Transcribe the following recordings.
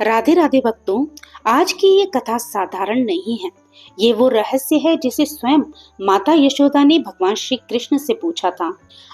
राधे राधे भक्तों, आज की ये कथा साधारण नहीं है। ये वो रहस्य है जिसे स्वयं माता यशोदा ने भगवान श्री कृष्ण से पूछा था।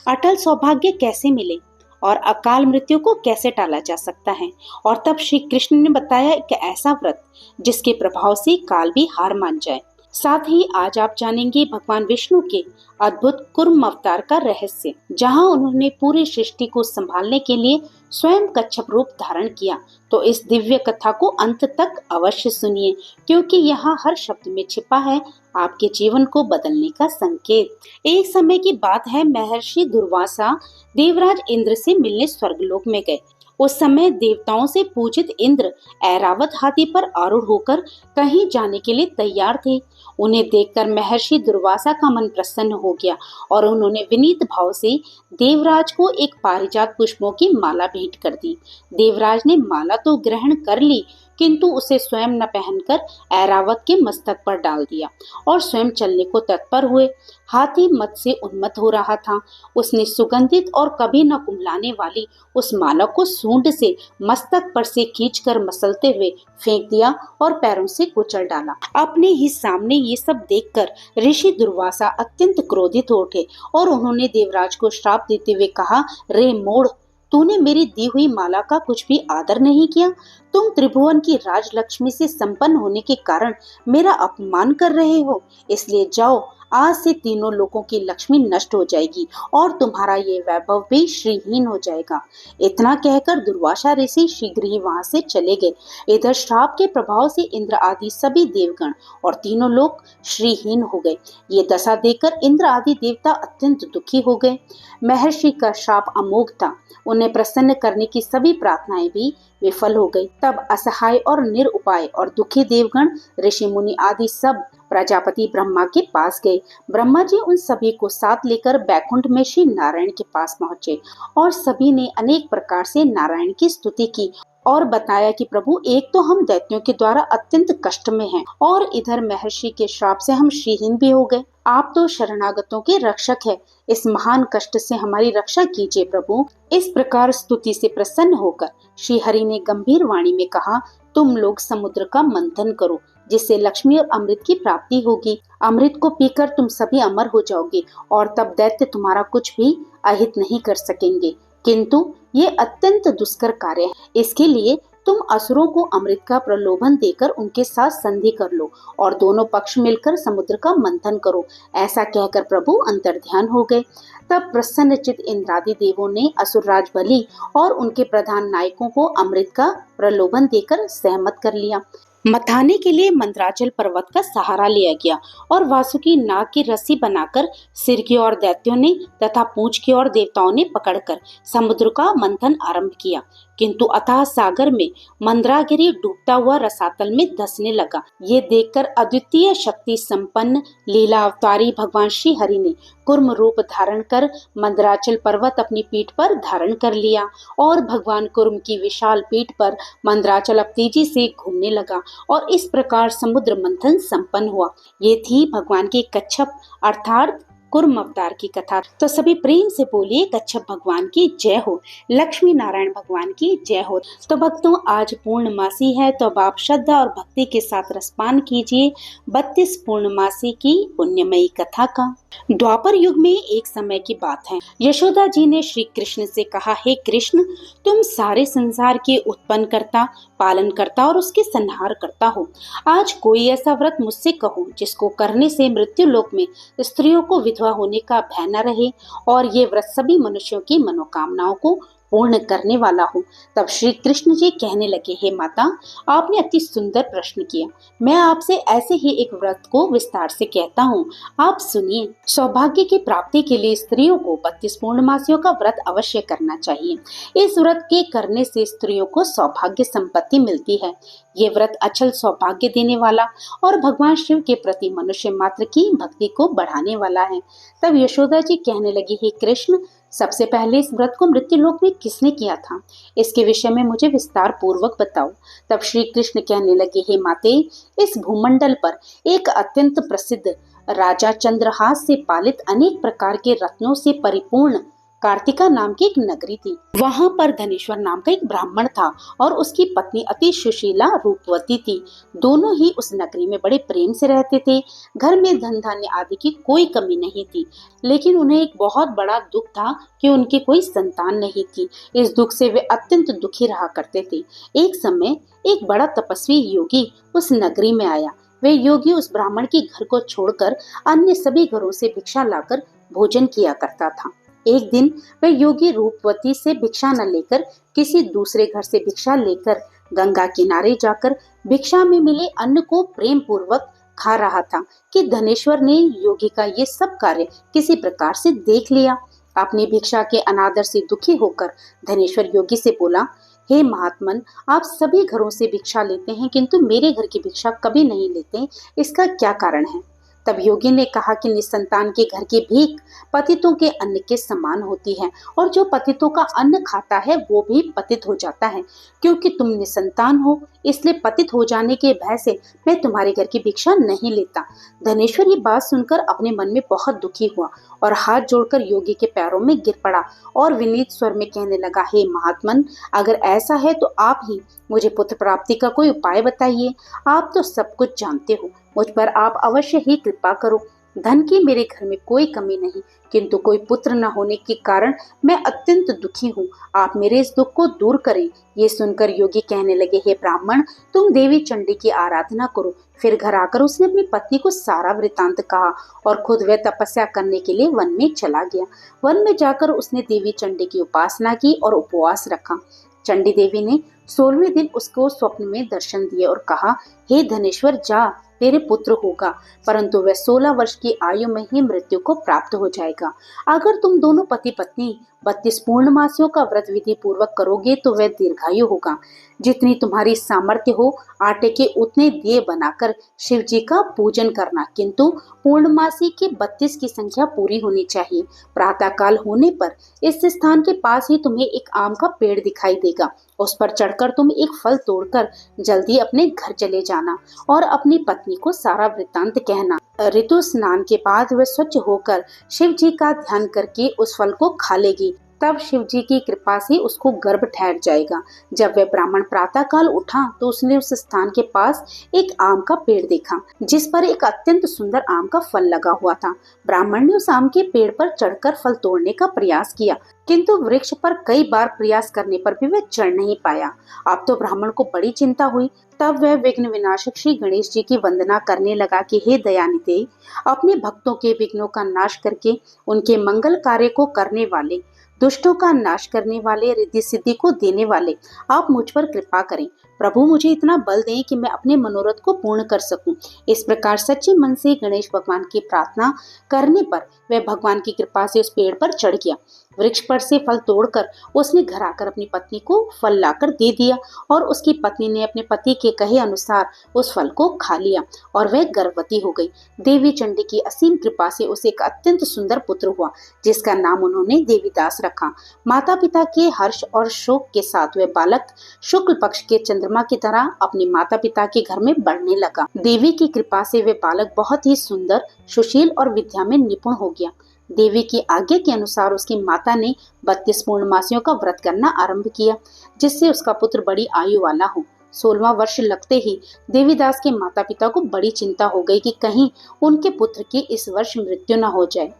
अटल सौभाग्य कैसे मिले और अकाल मृत्यु को कैसे टाला जा सकता है। और तब श्री कृष्ण ने बताया कि ऐसा व्रत जिसके प्रभाव से काल भी हार मान जाए। साथ ही आज आप जानेंगे भगवान विष्णु के अद्भुत कुर्म अवतार का रहस्य, जहां उन्होंने पूरी सृष्टि को संभालने के लिए स्वयं कच्छप रूप धारण किया। तो इस दिव्य कथा को अंत तक अवश्य सुनिए, क्योंकि यहाँ हर शब्द में छिपा है आपके जीवन को बदलने का संकेत। एक समय की बात है, महर्षि दुर्वासा देवराज इंद्र से मिलने स्वर्गलोक में गए। उस समय देवताओं से पूजित इंद्र ऐरावत हाथी पर आरूढ़ होकर कहीं जाने के लिए तैयार थे। उन्हें देखकर महर्षि दुर्वासा का मन प्रसन्न हो गया और उन्होंने विनीत भाव से देवराज को एक पारिजात पुष्पों की माला भेंट कर दी। देवराज ने माला तो ग्रहण कर ली, किंतु उसे स्वयं न पहनकर ऐरावत के मस्तक पर डाल दिया और स्वयं चलने को तत्पर हुए। हाथी मद से उन्मत्त हो रहा था। उसने सुगंधित और कभी न कुम्हलाने वाली उस माला को सूंड से मस्तक पर से खींचकर मसलते हुए फेंक दिया और पैरों से कुचल डाला। अपने ही सामने ये सब देखकर ऋषि दुर्वासा अत्यंत क्रोधित हो उठे और उन्होंने देवराज को श्राप देते हुए कहा, रे मोड़, तूने मेरी दी हुई माला का कुछ भी आदर नहीं किया। तुम त्रिभुवन की राजलक्ष्मी से संपन्न होने के कारण मेरा अपमान कर रहे हो। इसलिए जाओ, आज से तीनों लोगों की लक्ष्मी नष्ट हो जाएगी और तुम्हारा ये वैभव भी श्रीहीन हो जाएगा। इतना कहकर दुर्वासा ऋषि शीघ्र ही वहां से चले गए। इधर श्राप के प्रभाव से इंद्र आदि सभी देवगण और तीनों लोग श्रीहीन हो गए। ये दशा देखकर इंद्र आदि देवता अत्यंत दुखी हो गए। महर्षि का श्राप अमोघ था। उन्हें प्रसन्न करने की सभी प्रार्थनाएं भी विफल हो गई। तब असहाय और निरुपाय और दुखी देवगण, ऋषि मुनि आदि सब प्रजापति ब्रह्मा के पास गए। ब्रह्मा जी उन सभी को साथ लेकर बैकुंठ में श्री नारायण के पास पहुंचे और सभी ने अनेक प्रकार से नारायण की स्तुति की और बताया कि प्रभु, एक तो हम दैत्यों के द्वारा अत्यंत कष्ट में हैं और इधर महर्षि के श्राप से हम श्रीहीन भी हो गए। आप तो शरणागतों के रक्षक है, इस महान कष्ट से हमारी रक्षा कीजिए प्रभु। इस प्रकार स्तुति से प्रसन्न होकर श्री हरि ने गंभीर वाणी में कहा, तुम लोग समुद्र का मंथन करो, जिससे लक्ष्मी और अमृत की प्राप्ति होगी। अमृत को पीकर तुम सभी अमर हो जाओगे और तब दैत्य तुम्हारा कुछ भी अहित नहीं कर सकेंगे। किंतु ये अत्यंत दुष्कर कार्य है। इसके लिए तुम असुरों को अमृत का प्रलोभन देकर उनके साथ संधि कर लो और दोनों पक्ष मिलकर समुद्र का मंथन करो। ऐसा कहकर प्रभु अंतर्ध्यान हो गए। तब प्रसन्नचित इंद्रादि देवों ने असुरराज बलि और उनके प्रधान नायकों को अमृत का प्रलोभन देकर सहमत कर लिया। मथाने के लिए मंदराचल पर्वत का सहारा लिया गया और वासुकी नाग की रस्सी बनाकर सिर की ओर दैत्यों ने तथा पूंछ की ओर देवताओं ने पकड़कर समुद्र का मंथन आरंभ किया। किंतु अथाह सागर में मंदरागिरी डूबता हुआ रसातल में धंसने लगा। ये देखकर अद्वितीय शक्ति संपन्न लीला अवतारी भगवान श्री हरि ने कुर्म रूप धारण कर मंदराचल पर्वत अपनी पीठ पर धारण कर लिया और भगवान कुर्म की विशाल पीठ पर मंदराचल अब तेजी से घूमने लगा और इस प्रकार समुद्र मंथन संपन्न हुआ। ये थी भगवान की कच्छप अर्थात कुर्म अवतार की कथा। तो सभी प्रेम से बोलिए, कच्छप भगवान की जय हो, लक्ष्मी नारायण भगवान की जय हो। तो भक्तों, आज पूर्णमासी है, तो अब आप श्रद्धा और भक्ति के साथ रसपान कीजिए 32 पूर्णमासी की पुण्यमयी कथा का। द्वापर युग में एक समय की बात है। यशोदा जी ने श्री कृष्ण से कहा, हे कृष्ण, तुम सारे संसार के उत्पन्न करता, पालन करता और उसके संहार करता हो। आज कोई ऐसा व्रत मुझसे कहो जिसको करने से मृत्यु लोक में स्त्रियों को विधवा होने का भय न रहे और ये व्रत सभी मनुष्यों की मनोकामनाओं को पूर्ण करने वाला हो। तब श्री कृष्ण जी कहने लगे, हे माता, आपने अति सुंदर प्रश्न किया। मैं आपसे ऐसे ही एक व्रत को विस्तार से कहता हूँ, आप सुनिए। सौभाग्य की प्राप्ति के लिए स्त्रियों को 32 पूर्णमासियों का व्रत अवश्य करना चाहिए। इस व्रत के करने से स्त्रियों को सौभाग्य संपत्ति मिलती है। ये व्रत अचल सौभाग्य देने वाला और भगवान शिव के प्रति मनुष्य मात्र की भक्ति को बढ़ाने वाला है। तब यशोदा जी कहने लगी, हे कृष्ण, सबसे पहले इस व्रत को मृत्युलोक में किसने किया था? इसके विषय में मुझे विस्तार पूर्वक बताओ। तब श्री कृष्ण कहने लगे, हे माते, इस भूमंडल पर एक अत्यंत प्रसिद्ध राजा चंद्रहास से पालित अनेक प्रकार के रत्नों से परिपूर्ण कार्तिका नाम की एक नगरी थी। वहां पर धनेश्वर नाम का एक ब्राह्मण था और उसकी पत्नी अति सुशीला रूपवती थी। दोनों ही उस नगरी में बड़े प्रेम से रहते थे। घर में धन धान्य आदि की कोई कमी नहीं थी, लेकिन उन्हें एक बहुत बड़ा दुख था कि उनकी कोई संतान नहीं थी। इस दुख से वे अत्यंत दुखी रहा करते थे। एक समय एक बड़ा तपस्वी योगी उस नगरी में आया। वे योगी उस ब्राह्मण के घर को छोड़कर अन्य सभी घरों से भिक्षा लाकर भोजन किया करता था। एक दिन वह योगी रूपवती से भिक्षा न लेकर किसी दूसरे घर से भिक्षा लेकर गंगा किनारे जाकर भिक्षा में मिले अन्न को प्रेम पूर्वक खा रहा था कि धनेश्वर ने योगी का ये सब कार्य किसी प्रकार से देख लिया। अपनी भिक्षा के अनादर से दुखी होकर धनेश्वर योगी से बोला, हे महात्मन, आप सभी घरों से भिक्षा लेते हैं किंतु मेरे घर की भिक्षा कभी नहीं लेते, इसका क्या कारण है? तब योगी ने कहा कि निसंतान के घर की भीख पतितों के अन्न के समान होती है और जो पतितों का अन्न खाता है वो भी पतित हो जाता है। क्योंकि तुम निसंतान हो इसलिए पतित हो जाने के भय से मैं तुम्हारे घर की भिक्षा नहीं लेता। धनेश्वर ये बात सुनकर अपने मन में बहुत दुखी हुआ और हाथ जोड़कर योगी के पैरों में गिर पड़ा और विनीत स्वर में कहने लगा, हे महात्मन, अगर ऐसा है तो आप ही मुझे पुत्र प्राप्ति का कोई उपाय बताइए। आप तो सब कुछ जानते हो, मुझ पर आप अवश्य ही कृपा करो। धन की मेरे घर में कोई कमी नहीं, किंतु कोई पुत्र न होने के कारण मैं अत्यंत दुखी हूँ। आप मेरे इस दुख को दूर करें। ये सुनकर योगी कहने लगे, हे ब्राह्मण, तुम देवी चंडी की आराधना करो। फिर घर आकर उसने अपनी पत्नी को सारा वृतांत कहा और खुद वह तपस्या करने के लिए वन में चला गया। वन में जाकर उसने देवी चंडी की उपासना की और उपवास रखा। चंडी देवी ने 16वें दिन उसको स्वप्न में दर्शन दिए और कहा, हे धनेश्वर, जा, तेरे पुत्र होगा, परंतु वह 16 वर्ष की आयु में ही मृत्यु को प्राप्त हो जाएगा। अगर तुम दोनों पति पत्नी 32 पूर्णमासियों का व्रत विधि पूर्वक करोगे तो वह दीर्घायु होगा। जितनी तुम्हारी सामर्थ्य हो आटे के उतने दिए बनाकर शिव जी का पूजन करना, किंतु पूर्णमासी के 32 की संख्या पूरी होनी चाहिए। प्रातः काल होने पर इस स्थान के पास ही तुम्हें एक आम का पेड़ दिखाई देगा। उस पर चढ़कर तुम एक फल तोड़कर जल्दी अपने घर चले जाना और अपनी पत्नी को सारा वृत्तांत कहना। ऋतु स्नान के बाद वह स्वच्छ होकर शिव जी का ध्यान करके उस फल को खा लेगी। तब शिव जी की कृपा से उसको गर्भ ठहर जाएगा। जब वह ब्राह्मण प्रातः काल उठा तो उसने उस स्थान के पास एक आम का पेड़ देखा जिस पर एक अत्यंत सुंदर आम का फल लगा हुआ था। ब्राह्मण ने उस आम के पेड़ पर चढ़कर फल तोड़ने का प्रयास किया, किंतु वृक्ष पर कई बार प्रयास करने पर भी वह चढ़ नहीं पाया। अब तो ब्राह्मण को बड़ी चिंता हुई। तब वह विघ्न विनाशक श्री गणेश जी की वंदना करने लगा कि हे दयानिधे, अपने भक्तों के विघ्नों का नाश करके उनके मंगल कार्य को करने वाले, दुष्टों का नाश करने वाले, रिद्धि सिद्धि को देने वाले, आप मुझ पर कृपा करें। प्रभु मुझे इतना बल दें कि मैं अपने मनोरथ को पूर्ण कर सकूं। इस प्रकार सच्चे मन से गणेश भगवान की प्रार्थना करने पर वह भगवान की कृपा से उस पेड़ पर चढ़ गया। वृक्ष पर से फल तोड़कर उसने घर आकर अपनी पत्नी को फल लाकर दे दिया और उसकी पत्नी ने अपने पति के कहे अनुसार उस फल को खा लिया और वह गर्भवती हो गई। देवी चंडी की असीम कृपा से उसे एक अत्यंत सुंदर पुत्र हुआ जिसका नाम उन्होंने देवीदास रखा। माता पिता के हर्ष और शोक के साथ वह बालक शुक्ल पक्ष के चंद्रमा की तरह अपने माता पिता के घर में बढ़ने लगा। देवी की कृपा से वह बालक बहुत ही सुंदर, सुशील और विद्या में निपुण हो गया। देवी की आज्ञा के अनुसार उसकी माता ने 32 पूर्णमासियों का व्रत करना आरंभ किया जिससे उसका पुत्र बड़ी आयु वाला हो। 16वां वर्ष लगते ही देवीदास के माता पिता को बड़ी चिंता हो गई कि कहीं उनके पुत्र की इस वर्ष मृत्यु न हो जाए।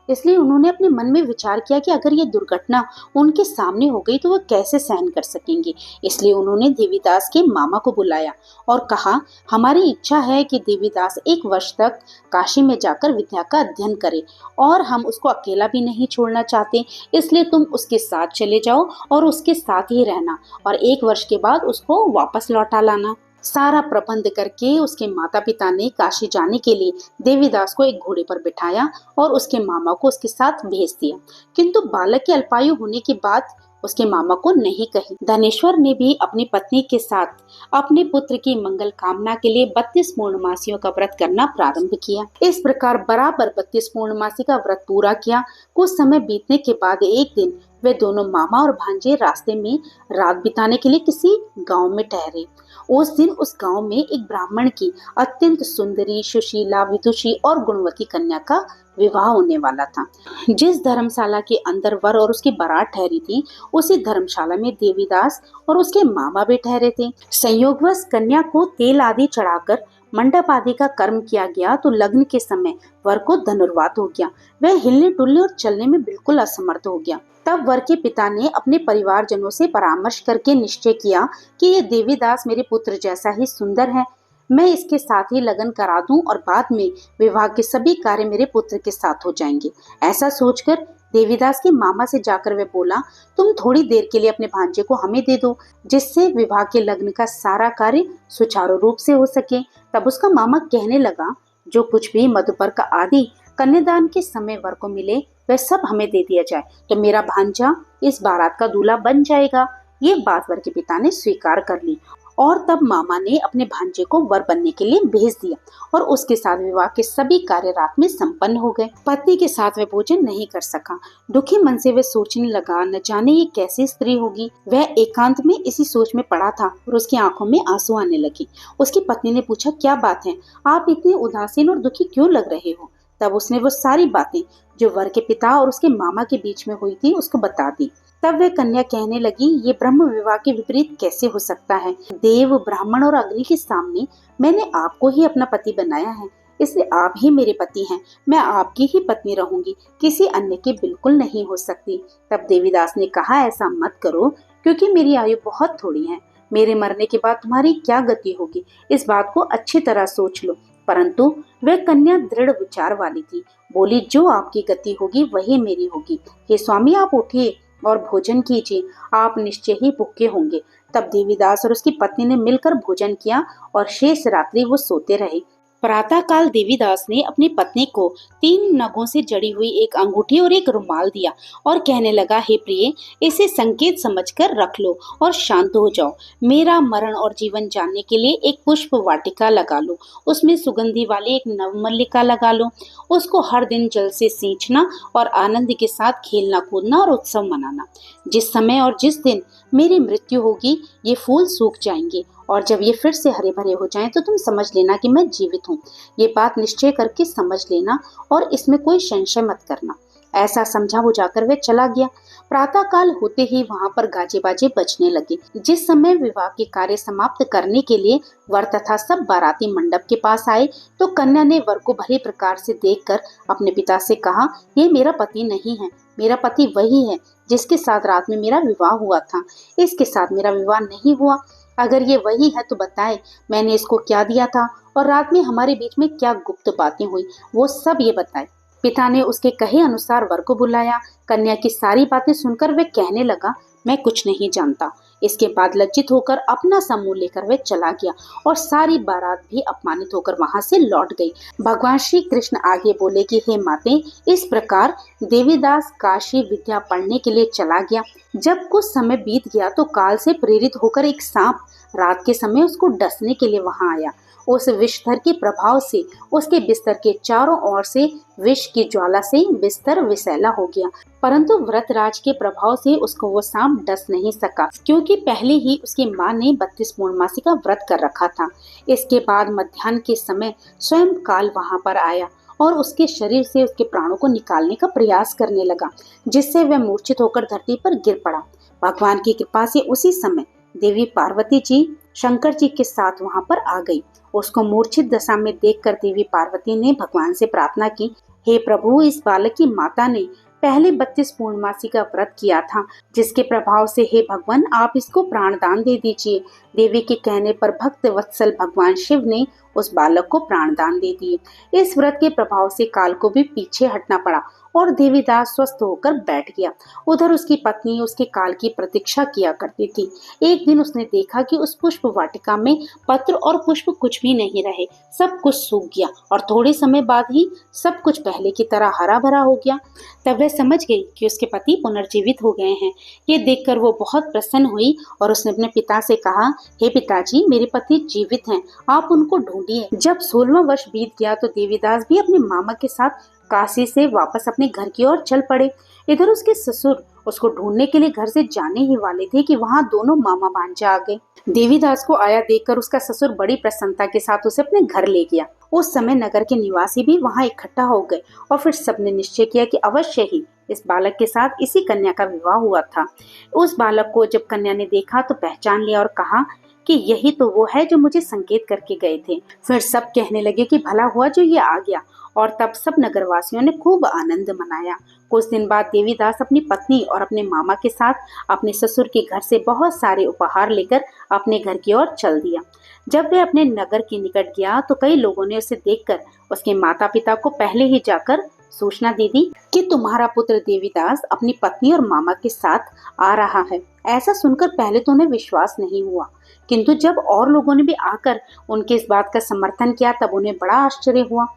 इसलिए उन्होंने अपने मन में विचार किया कि अगर ये दुर्घटना उनके सामने हो गई तो वह कैसे सहन कर सकेंगे। इसलिए उन्होंने देवीदास के मामा को बुलाया और कहा, हमारी इच्छा है कि देवीदास 1 वर्ष तक काशी में जाकर विद्या का अध्ययन करे और हम उसको अकेला भी नहीं छोड़ना चाहते, इसलिए तुम उसके साथ चले जाओ और उसके साथ ही रहना और 1 वर्ष के बाद उसको वापस लौटा लाना। सारा प्रबंध करके उसके माता पिता ने काशी जाने के लिए देवीदास को एक घोड़े पर बिठाया और उसके मामा को उसके साथ भेज दिया, किंतु बालक की अल्पायु होने की बात उसके मामा को नहीं कही। धनेश्वर ने भी अपनी पत्नी के साथ अपने पुत्र की मंगल कामना के लिए 32 पूर्णमासियों का व्रत करना प्रारंभ किया। इस प्रकार बराबर 32 पूर्णमासी का व्रत पूरा किया। कुछ समय बीतने के बाद एक दिन वे दोनों मामा और भांजे रास्ते में रात बिताने के लिए किसी गांव में ठहरे। उस दिन उस गांव में एक ब्राह्मण की अत्यंत सुंदरी, सुशीला, विदुषी और गुणवती कन्या का विवाह होने वाला था। जिस धर्मशाला के अंदर वर और उसकी बारात ठहरी थी, उसी धर्मशाला में देवीदास और उसके मामा भी ठहरे थे। संयोगवश कन्या को तेल आदि चढ़ाकर मंडप आदि का कर्म किया गया तो लग्न के समय वर को धनुर्वात हो गया। वह हिलने डुलने और चलने में बिल्कुल असमर्थ हो गया। तब वर के पिता ने अपने परिवारजनों से परामर्श करके निश्चय किया कि ये देवीदास मेरे पुत्र जैसा ही सुंदर है, मैं इसके साथ ही लगन करा दूं और बाद में विवाह के सभी कार्य मेरे पुत्र के साथ हो जाएंगे। ऐसा सोचकर देवीदास के मामा से जाकर वह बोला, तुम थोड़ी देर के लिए अपने भांजे को हमें दे दो, जिससे विवाह के लग्न का सारा कार्य सुचारू रूप से हो सके। तब उसका मामा कहने लगा, जो कुछ भी मधुपर्क आदि कन्यादान के समय वर को मिले वह सब हमें दे दिया जाए, तो मेरा भांजा इस बारात का दूल्हा बन जाएगा। ये बात वर के पिता ने स्वीकार कर ली और तब मामा ने अपने भांजे को वर बनने के लिए भेज दिया और उसके साथ विवाह के सभी कार्य रात में संपन्न हो गए। पति के साथ वह भोजन नहीं कर सका। दुखी मन से वह सोचने लगा, न जाने ये कैसी स्त्री होगी। वह एकांत में इसी सोच में पड़ा था और उसकी आंखों में आंसू आने लगे। उसकी पत्नी ने पूछा, क्या बात है, आप इतने उदासीन और दुखी क्यों लग रहे हो? तब उसने वो सारी बातें जो वर के पिता और उसके मामा के बीच में हुई थी उसको बता दी। तब वह कन्या कहने लगी, ये ब्रह्म विवाह के विपरीत कैसे हो सकता है? देव, ब्राह्मण और अग्नि के सामने मैंने आपको ही अपना पति बनाया है, इसलिए आप ही मेरे पति हैं। मैं आपकी ही पत्नी रहूंगी, किसी अन्य की बिल्कुल नहीं हो सकती। तब देवीदास ने कहा, ऐसा मत करो, क्योंकि मेरी आयु बहुत थोड़ी है। मेरे मरने के बाद तुम्हारी क्या गति होगी, इस बात को अच्छी तरह सोच लो। परंतु वह कन्या दृढ़ विचार वाली थी। बोली, जो आपकी गति होगी वही मेरी होगी। हे स्वामी, आप उठिए और भोजन कीजिए, आप निश्चय ही भूखे होंगे। तब देवीदास और उसकी पत्नी ने मिलकर भोजन किया और शेष रात्रि वो सोते रहे। प्रातः काल देवीदास ने अपनी पत्नी को 3 नगों से जड़ी हुई एक अंगूठी और एक रुमाल दिया और कहने लगा, हे प्रिय, इसे संकेत समझकर रख लो और शांत हो जाओ। मेरा मरण और जीवन जानने के लिए एक पुष्प वाटिका लगा लो, उसमें सुगंधि वाली एक नवमल्लिका लगा लो। उसको हर दिन जल से सींचना और आनंद के साथ खेलना कूदना और उत्सव मनाना। जिस समय और जिस दिन मेरी मृत्यु होगी ये फूल सूख जाएंगे और जब ये फिर से हरे भरे हो जाएं तो तुम समझ लेना कि मैं जीवित हूँ। ये बात निश्चय करके समझ लेना और इसमें कोई संशय मत करना। ऐसा समझा वो जाकर वह चला गया। प्रातः काल होते ही वहां पर गाजे बाजे बजने लगे। जिस समय विवाह के कार्य समाप्त करने के लिए वर तथा सब बाराती मंडप के पास आए तो कन्या ने वर को भली प्रकार से देखकर अपने पिता से कहा, ये मेरा पति नहीं है, मेरा पति वही है जिसके साथ रात में मेरा विवाह हुआ था। इसके साथ मेरा विवाह नहीं हुआ। अगर ये वही है तो बताए, मैंने इसको क्या दिया था और रात में हमारे बीच में क्या गुप्त बातें हुई, वो सब ये बताए। पिता ने उसके कहे अनुसार वर को बुलाया। कन्या की सारी बातें सुनकर वह कहने लगा, मैं कुछ नहीं जानता। इसके बाद लज्जित होकर अपना समूह लेकर वह चला गया और सारी बारात भी अपमानित होकर वहां से लौट गई। भगवान श्री कृष्ण आगे बोले कि हे माते, इस प्रकार देवीदास काशी विद्या पढ़ने के लिए चला गया। जब कुछ समय बीत गया तो काल से प्रेरित होकर एक सांप रात के समय उसको डसने के लिए वहां आया। उस विषधर के प्रभाव से उसके बिस्तर के चारों ओर से विष की ज्वाला से बिस्तर विषैला हो गया, परंतु व्रतराज के प्रभाव से उसको वो सांप डस नहीं सका, क्योंकि पहले ही उसकी माँ ने 32 पूर्णमासी का व्रत कर रखा था। इसके बाद मध्याह्न के समय स्वयं काल वहां पर आया और उसके शरीर से उसके प्राणों को निकालने का प्रयास करने लगा, जिससे वह मूर्छित होकर धरती पर गिर पड़ा। भगवान की कृपा से उसी समय देवी पार्वती जी शंकर जी के साथ वहां पर आ गई। उसको मूर्छित दशा में देखकर देवी पार्वती ने भगवान से प्रार्थना की, हे प्रभु, इस बालक की माता ने पहले 32 पूर्णमासी का व्रत किया था, जिसके प्रभाव से हे भगवान आप इसको प्राणदान दे दीजिए। देवी के कहने पर भक्त वत्सल भगवान शिव ने उस बालक को प्राणदान दे दिए। इस व्रत के प्रभाव से काल को भी पीछे हटना पड़ा और देवीदास स्वस्थ होकर बैठ गया। उधर उसकी पत्नी उसके काल की प्रतीक्षा किया करती थी। एक दिन उसने देखा कि उस पुष्प वाटिका में पत्र और पुष्प कुछ भी नहीं रहे, सब कुछ सूख गया और थोड़े समय बाद ही सब कुछ पहले की तरह हरा भरा हो गया। तब वह समझ गई कि उसके पति पुनर्जीवित हो गए हैं। ये देखकर वो बहुत प्रसन्न हुई और उसने अपने पिता से कहा, हे पिताजी, मेरे पति जीवित हैं, आप उनको ढूंढिए। जब 16वां वर्ष बीत गया तो देवीदास भी अपने मामा के साथ काशी से वापस अपने घर की ओर चल पड़े। इधर उसके ससुर उसको ढूंढने के लिए घर से जाने ही वाले थे कि वहां दोनों मामा भांजा आ गए। देवीदास को आया देखकर उसका ससुर बड़ी प्रसन्नता के साथ उसे अपने घर ले गया। उस समय नगर के निवासी भी वहां इकट्ठा हो गए और फिर सबने निश्चय किया कि अवश्य ही इस बालक के साथ इसी कन्या का विवाह हुआ था। उस बालक को जब कन्या ने देखा तो पहचान लिया और कहा कि यही तो वो है जो मुझे संकेत करके गए थे। फिर सब कहने लगे कि भला हुआ जो ये आ गया, और तब सब नगरवासियों ने खूब आनंद मनाया। कुछ दिन बाद देवीदास अपनी पत्नी और अपने मामा के साथ अपने ससुर के घर से बहुत सारे उपहार लेकर अपने घर की ओर चल दिया। जब वे अपने नगर के निकट गया तो कई लोगों ने उसे देखकर उसके माता पिता को पहले ही जाकर सूचना दे दी कि तुम्हारा पुत्र देवीदास अपनी पत्नी और मामा के साथ आ रहा है। ऐसा सुनकर पहले तो उन्हें विश्वास नहीं हुआ, किंतु जब और लोगों ने भी आकर उनके इस बात का समर्थन किया तब उन्हें बड़ा आश्चर्य हुआ।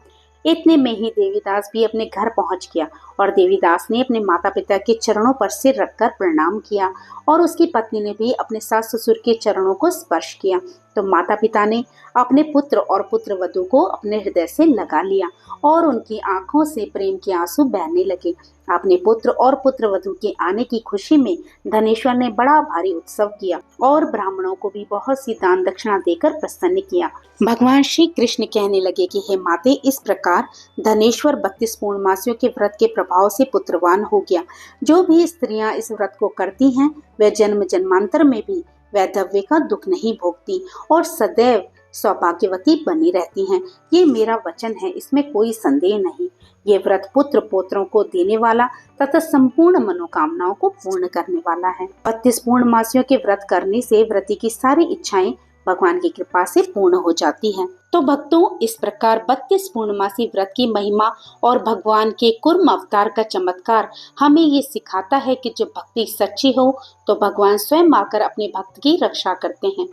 इतने में ही देवीदास भी अपने घर पहुंच गया और देवीदास ने अपने माता पिता के चरणों पर सिर रखकर प्रणाम किया और उसकी पत्नी ने भी अपने सास ससुर के चरणों को स्पर्श किया। तो माता पिता ने अपने पुत्र और पुत्रवधू को अपने हृदय से लगा लिया और उनकी आंखों से प्रेम के आंसू बहने लगे। अपने पुत्र और पुत्रवधू के आने की खुशी में धनेश्वर ने बड़ा भारी उत्सव किया और ब्राह्मणों को भी बहुत सी दान दक्षिणा देकर प्रसन्न किया। भगवान श्री कृष्ण कहने लगे कि हे माते, इस प्रकार धनेश्वर 32 पूर्णमासियों के व्रत के प्रभाव से पुत्रवान हो गया। जो भी स्त्रियां इस व्रत को करती हैं वे जन्म जन्मांतर में भी वैधव्य का दुख नहीं भोगती और सदैव सौभाग्यवती बनी रहती हैं। ये मेरा वचन है, इसमें कोई संदेह नहीं। ये व्रत पुत्र पोत्रों को देने वाला तथा संपूर्ण मनोकामनाओं को पूर्ण करने वाला है। 32 पूर्णमासियों के व्रत करने से व्रती की सारी इच्छाएं भगवान की कृपा से पूर्ण हो जाती हैं। तो भक्तों, इस प्रकार 32 पूर्णमासी व्रत की महिमा और भगवान के कुर्म अवतार का चमत्कार हमें ये सिखाता है कि जब भक्ति सच्ची हो तो भगवान स्वयं आकर अपने भक्त की रक्षा करते हैं।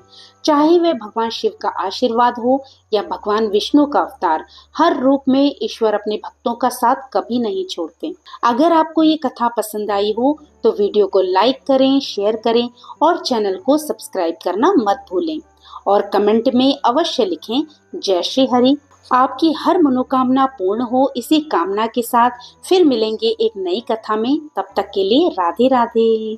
चाहे वह भगवान शिव का आशीर्वाद हो या भगवान विष्णु का अवतार, हर रूप में ईश्वर अपने भक्तों का साथ कभी नहीं छोड़ते। अगर आपको ये कथा पसंद आई हो तो वीडियो को लाइक करें, शेयर करें और चैनल को सब्सक्राइब करना मत भूलें और कमेंट में अवश्य लिखें जय श्री हरि। आपकी हर मनोकामना पूर्ण हो, इसी कामना के साथ फिर मिलेंगे एक नई कथा में। तब तक के लिए राधे राधे।